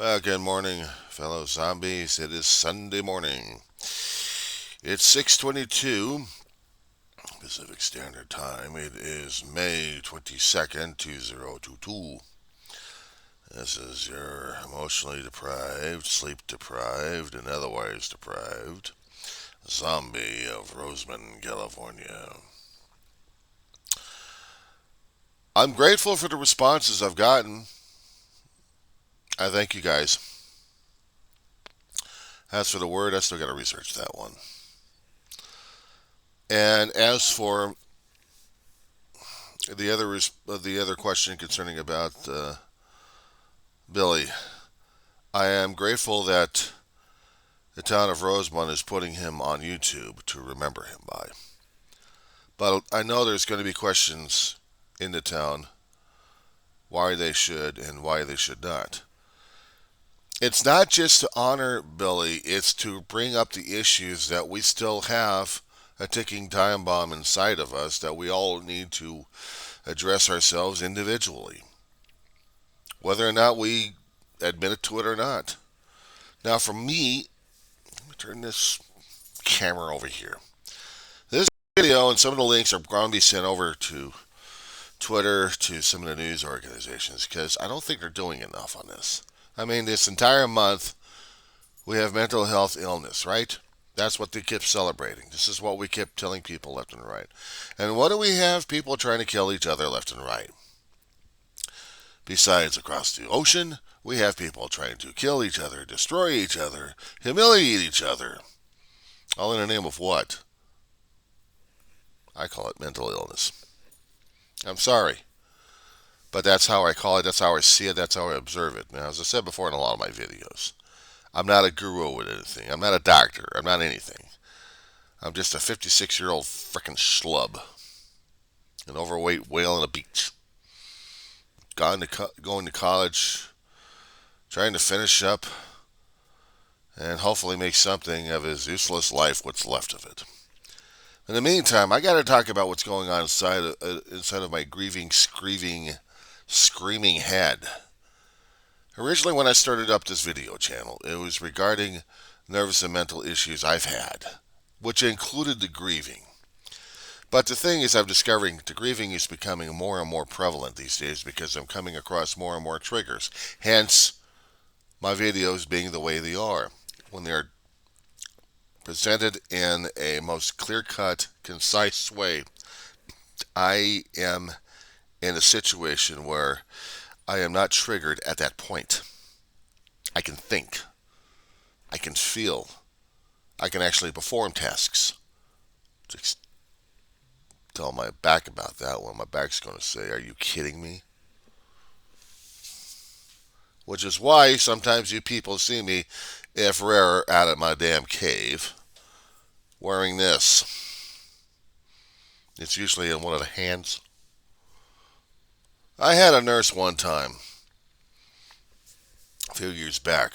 Well, good morning, fellow zombies. It is Sunday morning. It's 6:22 Pacific Standard Time. It is May 22nd, 2022. This is your emotionally deprived, sleep deprived, and otherwise deprived zombie of Rosamond, California. I'm grateful for the responses I've gotten. I thank you guys. As for the word, I still got to research that one. And as for the other question concerning about Billy, I am grateful that the town of Rosamond is putting him on YouTube to remember him by. But I know there's going to be questions in the town why they should and why they should not. It's not just to honor Billy, it's to bring up the issues that we still have a ticking time bomb inside of us that we all need to address ourselves individually, whether or not we admit to it or not. Now, for me, let me turn this camera over here. This video and some of the links are going to be sent over to Twitter, to some of the news organizations, because I don't think they're doing enough on this. I mean, this entire month, we have mental health illness, right? That's what they keep celebrating. This is what we keep telling people left and right. And what do we have? People trying to kill each other left and right. Besides, across the ocean, we have people trying to kill each other, destroy each other, humiliate each other. All in the name of what? I call it mental illness. I'm sorry, but that's how I call it. That's how I see it. That's how I observe it. Now, as I said before in a lot of my videos, I'm not a guru with anything. I'm not a doctor. I'm not anything. I'm just a 56-year-old frickin' schlub. An overweight whale on a beach. Going to college, trying to finish up, and hopefully make something of his useless life, what's left of it. In the meantime, I got to talk about what's going on inside of my grieving, screaming head. Originally, when I started up this video channel, it was regarding nervous and mental issues I've had, which included the grieving. But the thing is, I'm discovering the grieving is becoming more and more prevalent these days because I'm coming across more and more triggers. Hence, my videos being the way they are. When they're presented in a most clear-cut, concise way, I am in a situation where I am not triggered at that point. I can think. I can feel. I can actually perform tasks. Just tell my back about that one. My back's going to say, "Are you kidding me?" Which is why sometimes you people see me, if rare, out of my damn cave wearing this. It's usually in one of the hands. I had a nurse one time, a few years back,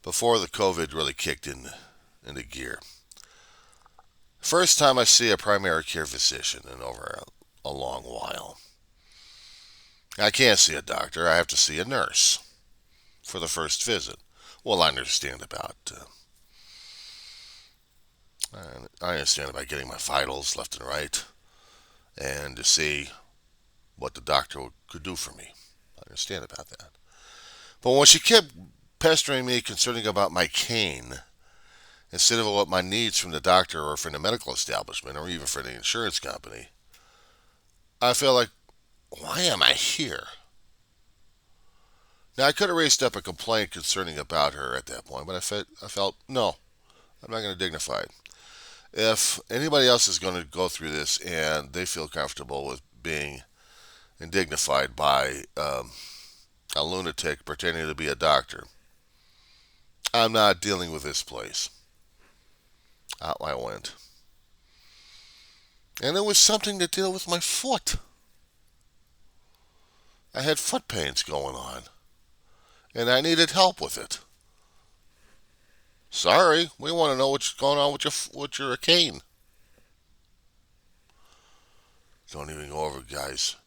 before the COVID really kicked into gear. First time I see a primary care physician in over a long while. I can't see a doctor. I have to see a nurse for the first visit. Well, I understand about getting my vitals left and right, and to see what the doctor could do for me. I understand about that. But when she kept pestering me concerning about my cane, instead of what my needs from the doctor or from the medical establishment or even from the insurance company, I felt like, why am I here? Now I could have raised up a complaint concerning about her at that point, but I felt no, I'm not going to dignify it. If anybody else is going to go through this and they feel comfortable with being indignified by a lunatic pretending to be a doctor, I'm not dealing with this place. Out I went. And it was something to deal with my foot. I had foot pains going on, and I needed help with it. Sorry, we want to know what's going on with your cane. Don't even go over, guys.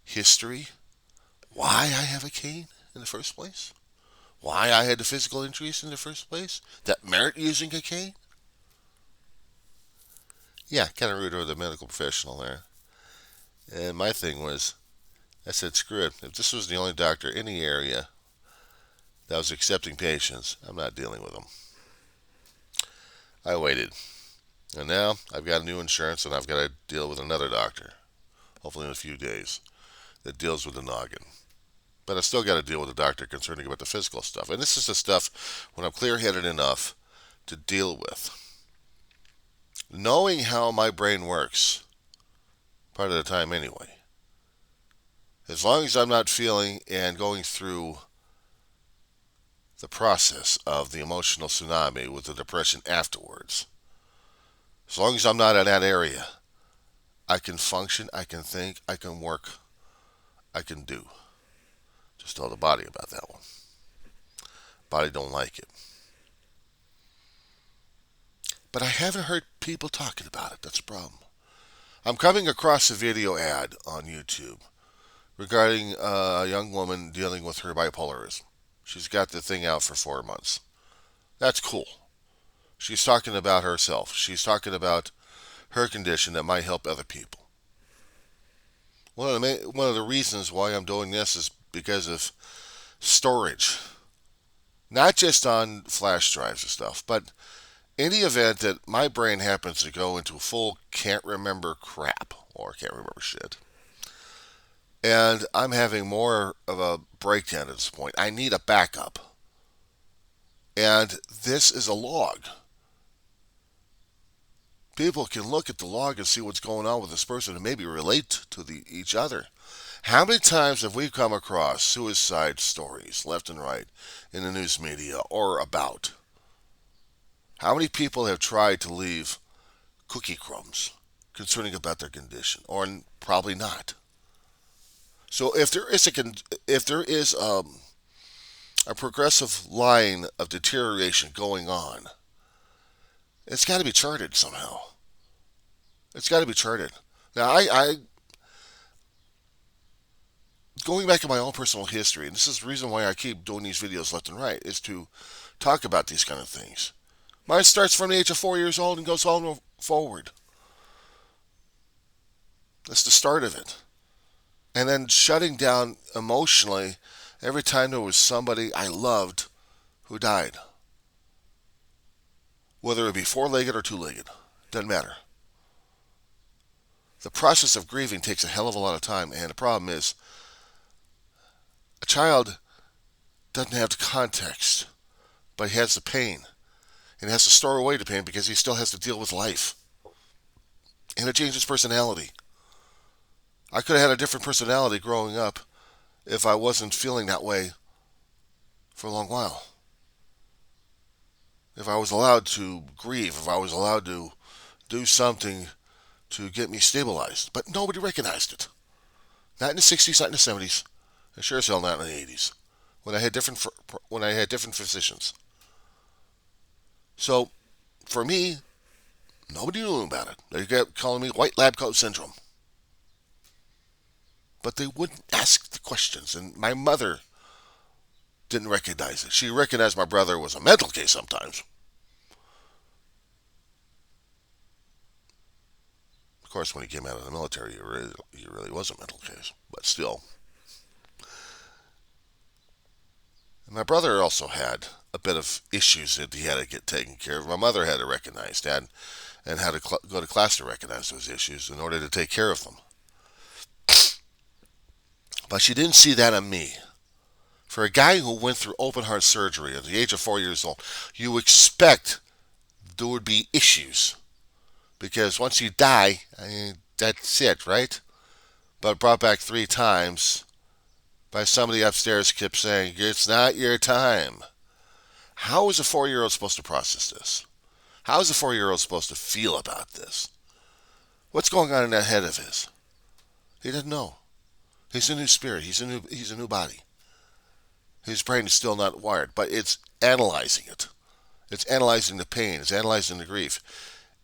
History. Why I have a cane in the first place. why I had the physical injuries in the first place that merit using a cane? Yeah, kind of rude over the medical professional there. And my thing was, I said, screw it. If this was the only doctor in the area that was accepting patients, I'm not dealing with them. I waited. And now I've got new insurance and I've got to deal with another doctor, hopefully in a few days, that deals with the noggin. But I still got to deal with the doctor concerning about the physical stuff. And this is the stuff when I'm clear headed enough to deal with. Knowing how my brain works, part of the time anyway, as long as I'm not feeling and going through the process of the emotional tsunami with the depression afterwards, as long as I'm not in that area, I can function, I can think, I can work, I can do. Just tell the body about that one. Body don't like it. But I haven't heard people talking about it. That's a problem. I'm coming across a video ad on YouTube regarding a young woman dealing with her bipolarism. She's got the thing out for 4 months. That's cool. She's talking about herself. She's talking about her condition that might help other people. One of the reasons why I'm doing this is because of storage. Not just on flash drives and stuff, but in the event that my brain happens to go into full can't remember crap or can't remember shit, and I'm having more of a breakdown at this point, I need a backup. And this is a log. People can look at the log and see what's going on with this person and maybe relate to each other. How many times have we come across suicide stories left and right in the news media or about? How many people have tried to leave cookie crumbs concerning about their condition, or probably not? So if there is a progressive line of deterioration going on, it's got to be charted somehow. It's got to be charted. Now, I going back to my own personal history, and this is the reason why I keep doing these videos left and right, is to talk about these kind of things. Mine starts from the age of 4 years old and goes all forward. That's the start of it. And then shutting down emotionally every time there was somebody I loved who died. Whether it be four-legged or two-legged, doesn't matter. The process of grieving takes a hell of a lot of time, and the problem is a child doesn't have the context, but he has the pain, and he has to store away the pain because he still has to deal with life. And it changes personality. I could have had a different personality growing up if I wasn't feeling that way for a long while. If I was allowed to grieve, if I was allowed to do something to get me stabilized. But nobody recognized it. Not in the 60s, not in the 70s, and sure as hell not in the 80s, when I had different physicians. So, for me, nobody knew about it. They kept calling me white lab coat syndrome. But they wouldn't ask the questions, and my mother didn't recognize it. She recognized my brother was a mental case sometimes. Of course, when he came out of the military, he really was a mental case. But still. And my brother also had a bit of issues that he had to get taken care of. My mother had to recognize that and had to go to class to recognize those issues in order to take care of them. But she didn't see that in me. For a guy who went through open heart surgery at the age of 4 years old, you expect there would be issues. Because once you die, that's it, right? But brought back 3 times by somebody upstairs kept saying, it's not your time. How is a 4-year-old supposed to process this? How is a 4-year-old supposed to feel about this? What's going on in that head of his? He doesn't know. He's a new spirit. He's a new body. His brain is still not wired, but it's analyzing it. It's analyzing the pain. It's analyzing the grief.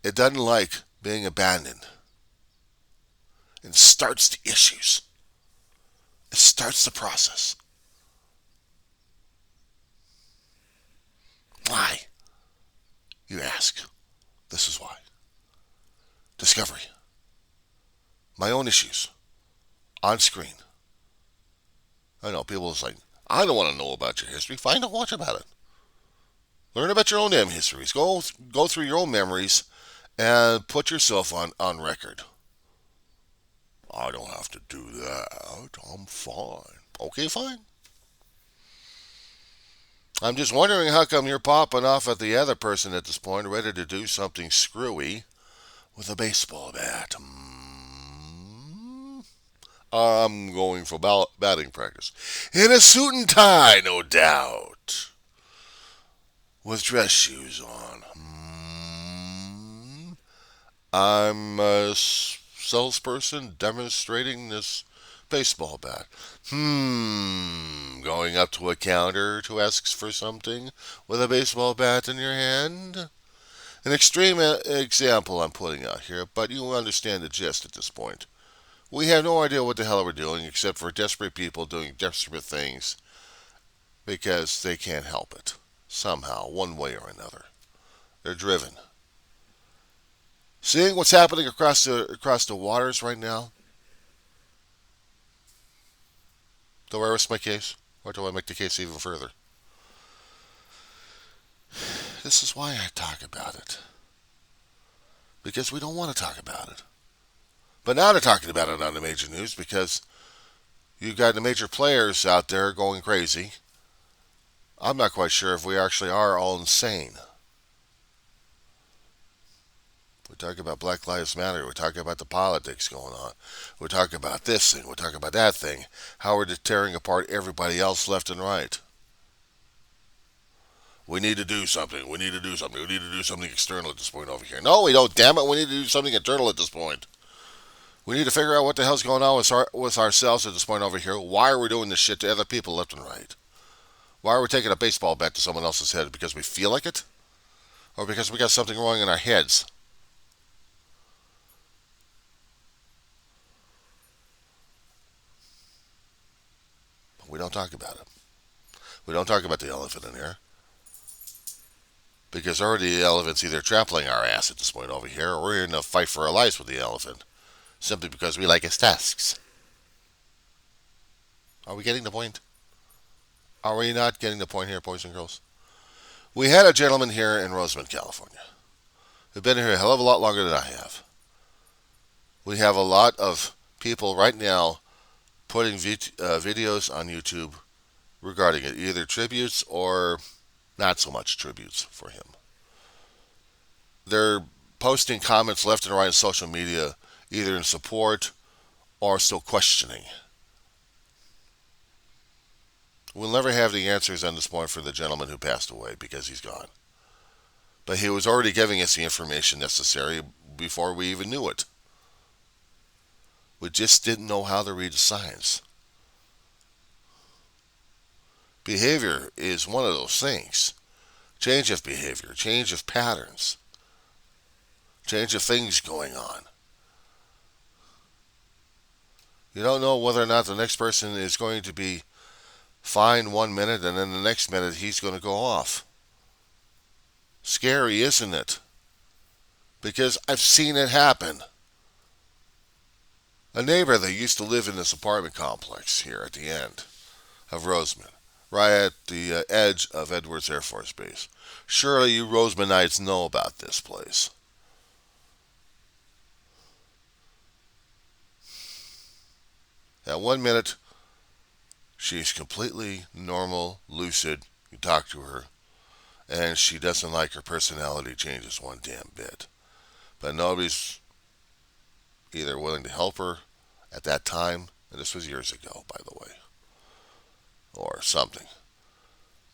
It doesn't like being abandoned. It starts the issues. It starts the process. You ask. This is why. Discovery. My own issues. On screen. I know people are like, I don't want to know about your history. Find out, watch about it. Learn about your own damn histories. Go through your own memories and put yourself on record. I don't have to do that. I'm fine. Okay, fine. I'm just wondering how come you're popping off at the other person at this point, ready to do something screwy with a baseball bat. I'm going for batting practice. In a suit and tie, no doubt. With dress shoes on. I'm a salesperson demonstrating this baseball bat. Going up to a counter to ask for something with a baseball bat in your hand? An extreme example I'm putting out here, but you understand the gist at this point. We have no idea what the hell we're doing except for desperate people doing desperate things because they can't help it. Somehow, one way or another. They're driven. Seeing what's happening across the waters right now? Do I rest my case? Or do I make the case even further? This is why I talk about it. Because we don't want to talk about it. But now they're talking about it on the major news because you got the major players out there going crazy. I'm not quite sure if we actually are all insane. We talk about Black Lives Matter. We talk about the politics going on. We talk about this thing. We talk about that thing. How we're tearing apart everybody else left and right. We need to do something. We need to do something. We need to do something external at this point over here. No, we don't. Damn it. We need to do something internal at this point. We need to figure out what the hell's going on with ourselves at this point over here. Why are we doing this shit to other people left and right? Why are we taking a baseball bat to someone else's head? Because we feel like it? Or because we got something wrong in our heads? But we don't talk about it. We don't talk about the elephant in here. Because already the elephant's either trampling our ass at this point over here, or we're in a fight for our lives with the elephant. Simply because we like its tusks. Are we getting the point? Are we not getting the point here, boys and girls? We had a gentleman here in Rosamond, California, who's been here a hell of a lot longer than I have. We have a lot of people right now putting videos on YouTube regarding it, either tributes or not so much tributes for him. They're posting comments left and right on social media, either in support or still questioning. We'll never have the answers on this point for the gentleman who passed away because he's gone. But he was already giving us the information necessary before we even knew it. We just didn't know how to read the signs. Behavior is one of those things. Change of behavior, change of patterns, change of things going on. You don't know whether or not the next person is going to be fine 1 minute and then the next minute he's going to go off. Scary, isn't it? Because I've seen it happen. A neighbor that used to live in this apartment complex here at the end of Rosamond, right at the edge of Edwards Air Force Base. Surely you Rosamondites know about this place. At 1 minute, she's completely normal, lucid. You talk to her, and she doesn't like her personality changes one damn bit. But nobody's either willing to help her at that time, and this was years ago, by the way, or something.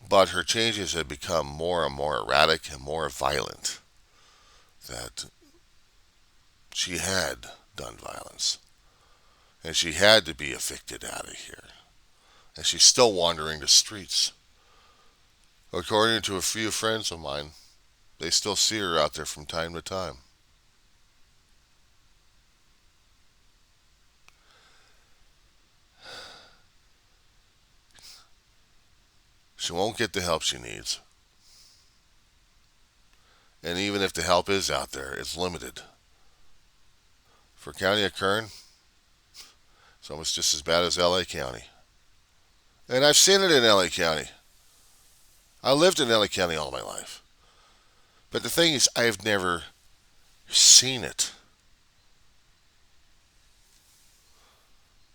But her changes had become more and more erratic and more violent. That she had done violence. And she had to be evicted out of here. And she's still wandering the streets. According to a few friends of mine, they still see her out there from time to time. She won't get the help she needs. And even if the help is out there, it's limited. For County of Kern, it's almost just as bad as LA County. And I've seen it in LA County. I lived in LA County all my life. But the thing is, I've never seen it.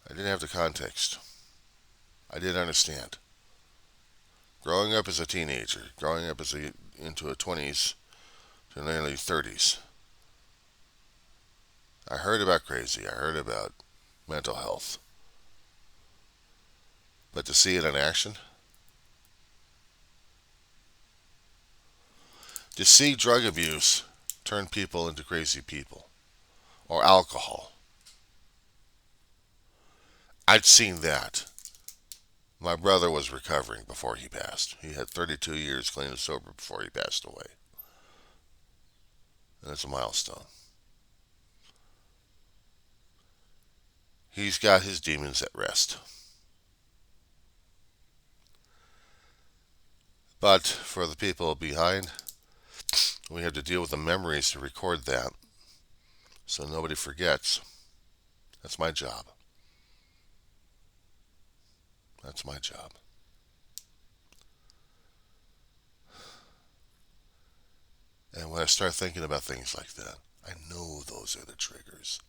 I didn't have the context. I didn't understand. Growing up as a teenager, growing up into a 20s to nearly 30s, I heard about crazy. I heard about mental health. But to see it in action, to see drug abuse turn people into crazy people, or alcohol, I'd seen that. My brother was recovering before he passed. He had 32 years clean and sober before he passed away. And it's a milestone. He's got his demons at rest. But for the people behind, we have to deal with the memories to record that so nobody forgets. That's my job. That's my job. And when I start thinking about things like that, I know those are the triggers.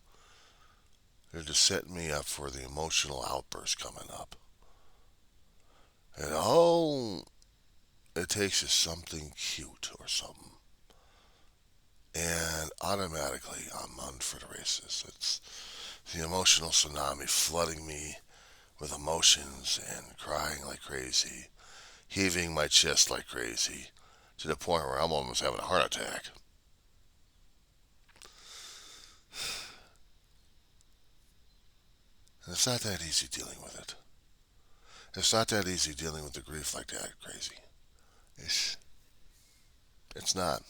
They're just setting me up for the emotional outburst coming up. And it takes us something cute or something. And automatically I'm on for the races. It's the emotional tsunami flooding me with emotions and crying like crazy, heaving my chest like crazy, to the point where I'm almost having a heart attack. And it's not that easy dealing with it. It's not that easy dealing with the grief like that crazy. It's not.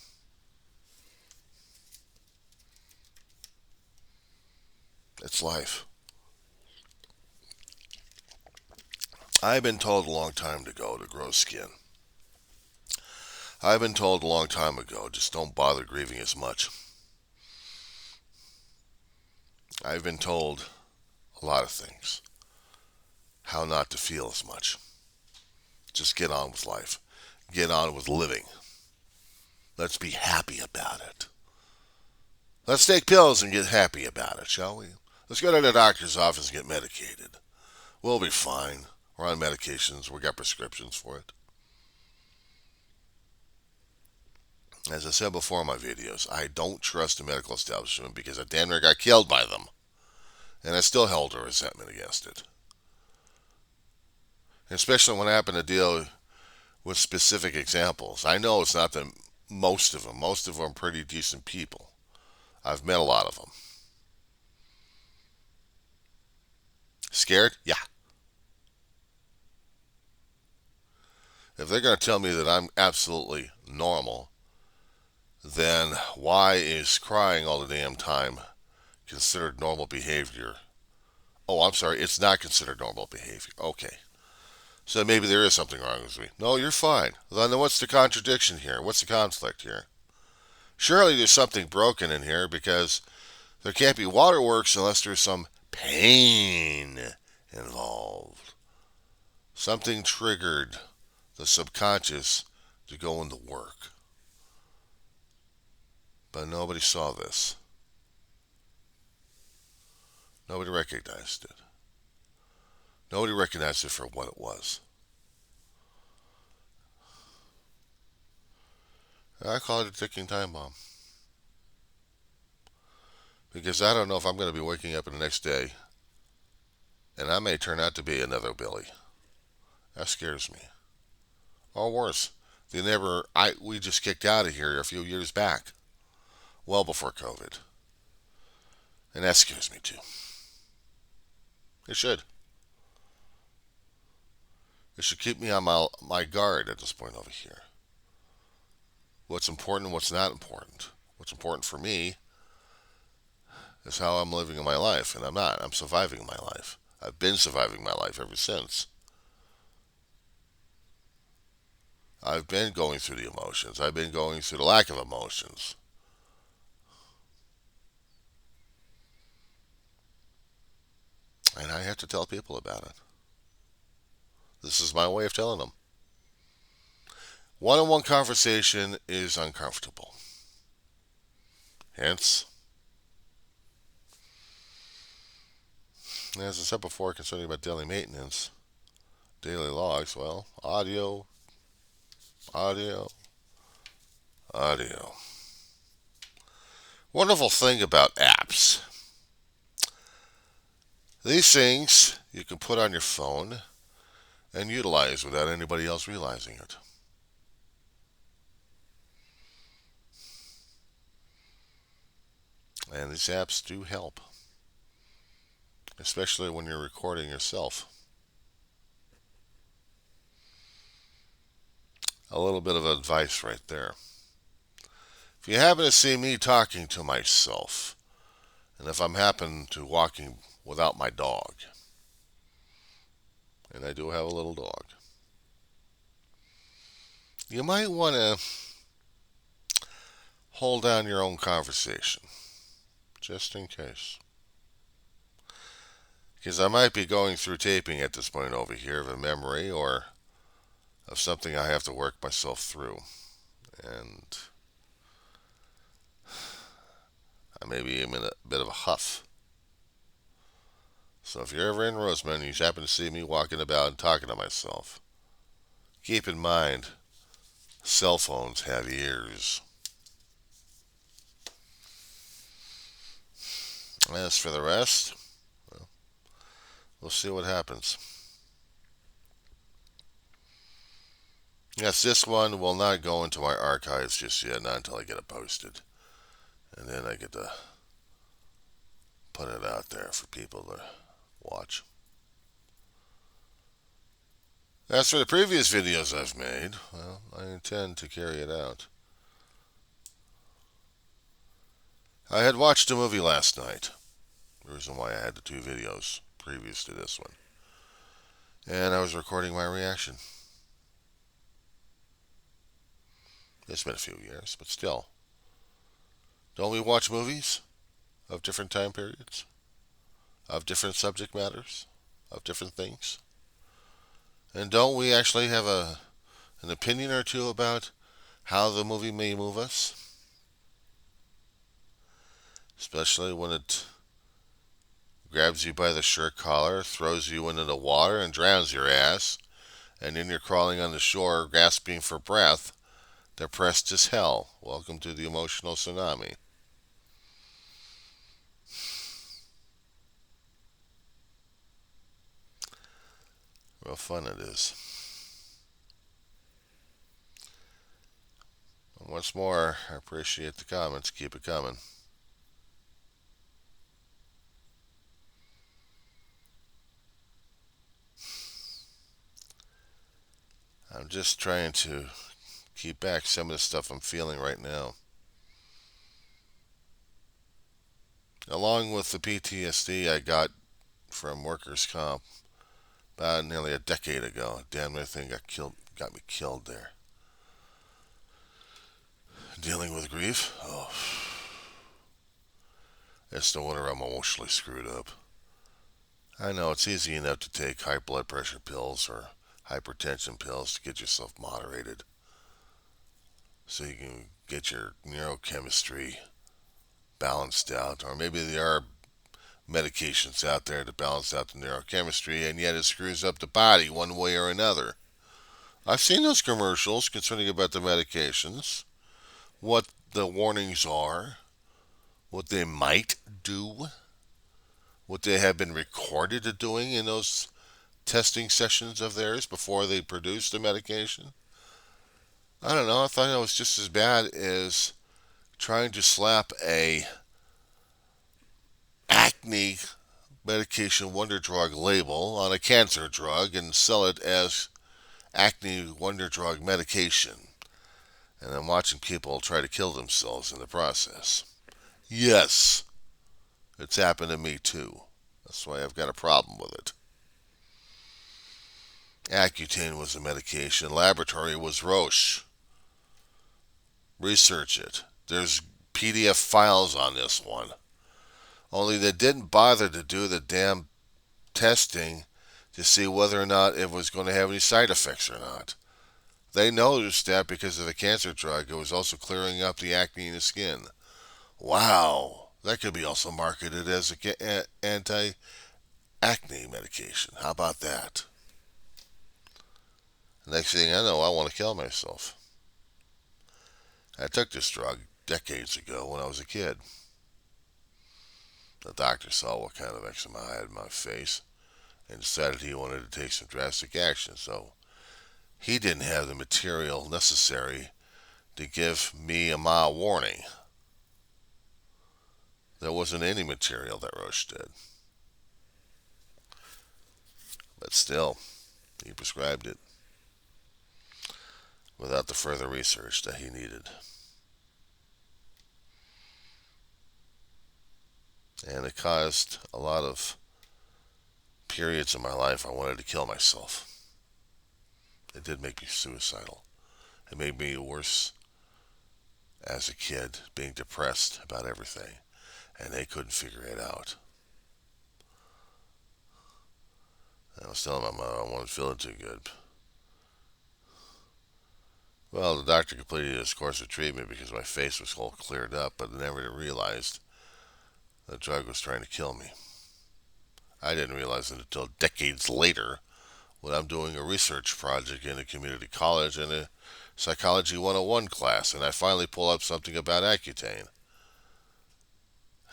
It's life. I've been told a long time ago to grow skin. I've been told a long time ago, just don't bother grieving as much. I've been told a lot of things. How not to feel as much. Just get on with life. Get on with living. Let's be happy about it. Let's take pills and get happy about it, shall we? Let's go to the doctor's office and get medicated. We'll be fine. We're on medications. We got prescriptions for it. As I said before in my videos, I don't trust the medical establishment because I damn near got killed by them. And I still held a resentment against it. Especially when I happen to deal with specific examples. I know it's not most of them. Most of them are pretty decent people. I've met a lot of them. Scared? Yeah. If they're going to tell me that I'm absolutely normal, then why is crying all the damn time considered normal behavior? Oh, I'm sorry, it's not considered normal behavior. Okay. So maybe there is something wrong with me. No, you're fine. Then what's the contradiction here? What's the conflict here? Surely there's something broken in here because there can't be waterworks unless there's some pain involved. Something triggered the subconscious to go into work. But nobody saw this. Nobody recognized it. Nobody recognized it for what it was. I call it a ticking time bomb. Because I don't know if I'm going to be waking up the next day and I may turn out to be another Billy. That scares me. Or worse, we just kicked out of here a few years back. Well before COVID. And that scares me too. It should. It should keep me on my guard at this point over here. What's important, what's not important. What's important for me is how I'm living in my life, and I'm not. I'm surviving my life. I've been surviving my life ever since. I've been going through the emotions. I've been going through the lack of emotions. And I have to tell people about it. This is my way of telling them. One on one conversation is uncomfortable. Hence, as I said before, concerning about daily maintenance, daily logs, well, audio, audio, audio. Wonderful thing about apps. These things you can put on your phone and utilize without anybody else realizing it. And these apps do help, especially when you're recording yourself. A little bit of advice right there. If you happen to see me talking to myself, and if I'm happen to walking without my dog, and I do have a little dog, you might want to hold down your own conversation, just in case. Because I might be going through taping at this point over here of a memory or of something I have to work myself through. And I may be in a bit of a huff. So if you're ever in Rosamond and you happen to see me walking about and talking to myself, keep in mind, cell phones have ears. As for the rest, well, we'll see what happens. Yes, this one will not go into my archives just yet, not until I get it posted. And then I get to put it out there for people to watch. As for the previous videos I've made, well, I intend to carry it out. I had watched a movie last night. The reason why I had the two videos previous to this one. And I was recording my reaction. It's been a few years, but still. Don't we watch movies of different time periods? Of different subject matters? Of different things? And don't we actually have an opinion or two about how the movie may move us? Especially when it grabs you by the shirt collar, throws you into the water, and drowns your ass. And then you're crawling on the shore, gasping for breath, depressed as hell. Welcome to the emotional tsunami. Real fun it is. And once more, I appreciate the comments. Keep it coming. I'm just trying to keep back some of the stuff I'm feeling right now. Along with the PTSD I got from workers' comp about nearly a decade ago. Damn near thing got me killed there. Dealing with grief? Oh, it's no wonder I'm emotionally screwed up. I know it's easy enough to take high blood pressure pills or hypertension pills to get yourself moderated so you can get your neurochemistry balanced out. Or maybe there are medications out there to balance out the neurochemistry, and yet it screws up the body one way or another. I've seen those commercials concerning about the medications, what the warnings are, what they might do, what they have been recorded doing in those testing sessions of theirs before they produce the medication. I don't know. I thought it was just as bad as trying to slap a acne medication wonder drug label on a cancer drug and sell it as acne wonder drug medication. And then watching people try to kill themselves in the process. Yes, it's happened to me too. That's why I've got a problem with it. Accutane was the medication. Laboratory was Roche. Research it. There's PDF files on this one. Only they didn't bother to do the damn testing to see whether or not it was going to have any side effects or not. They noticed that because of the cancer drug, it was also clearing up the acne in the skin. Wow, that could be also marketed as an anti-acne medication. How about that? Next thing I know, I want to kill myself. I took this drug decades ago when I was a kid. The doctor saw what kind of eczema I had in my face and decided he wanted to take some drastic action. So he didn't have the material necessary to give me a mild warning. There wasn't any material that Roche did. But still, he prescribed it without the further research that he needed. And it caused a lot of periods in my life I wanted to kill myself. It did make me suicidal. It made me worse as a kid, being depressed about everything, and they couldn't figure it out. I was telling my mom I wasn't feeling too good. Well, the doctor completed his course of treatment because my face was all cleared up, but I never realized the drug was trying to kill me. I didn't realize it until decades later when I'm doing a research project in a community college in a Psychology 101 class, and I finally pull up something about Accutane.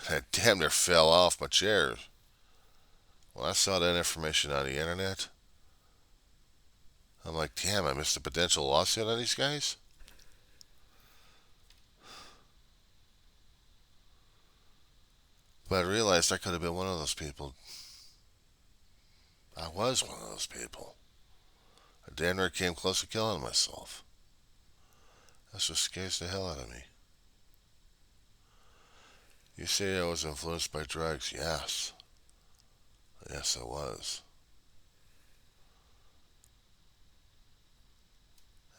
I damn near fell off my chair. When I saw that information on the internet, I'm like, damn, I missed a potential lawsuit on these guys? But I realized I could have been one of those people. I was one of those people. I damn near came close to killing myself. That's what scares the hell out of me. You say I was influenced by drugs? Yes. Yes, I was.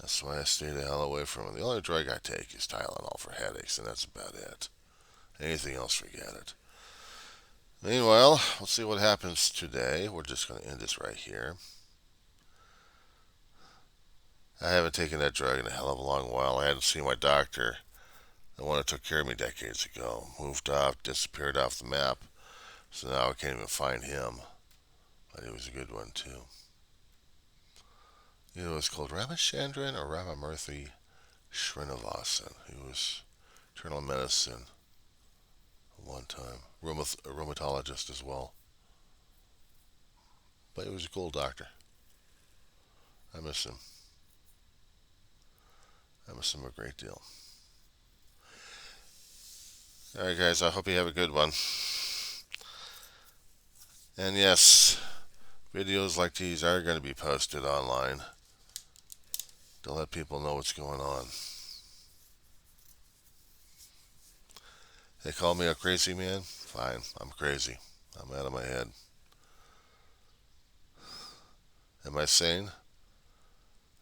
That's why I stay the hell away from it. The only drug I take is Tylenol for headaches, and that's about it. Anything else, forget it. Meanwhile, we'll see what happens today. We're just going to end this right here. I haven't taken that drug in a hell of a long while. I hadn't seen my doctor, the one that took care of me decades ago. Moved off, disappeared off the map. So now I can't even find him. But he was a good one, too. You know, it was called Ramachandran or Ramamurthy Srinivasan. He was internal medicine at one time. A rheumatologist as well. But he was a cool doctor. I miss him. I miss him a great deal. Alright, guys, I hope you have a good one. And yes, videos like these are going to be posted online to let people know what's going on. They call me a crazy man? Fine, I'm crazy. I'm out of my head. Am I sane?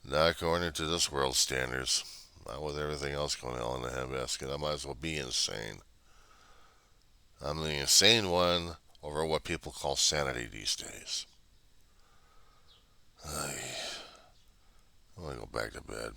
Not according to this world's standards. Not with everything else going on in the handbasket. I might as well be insane. I'm the insane one over what people call sanity these days. I want to go back to bed.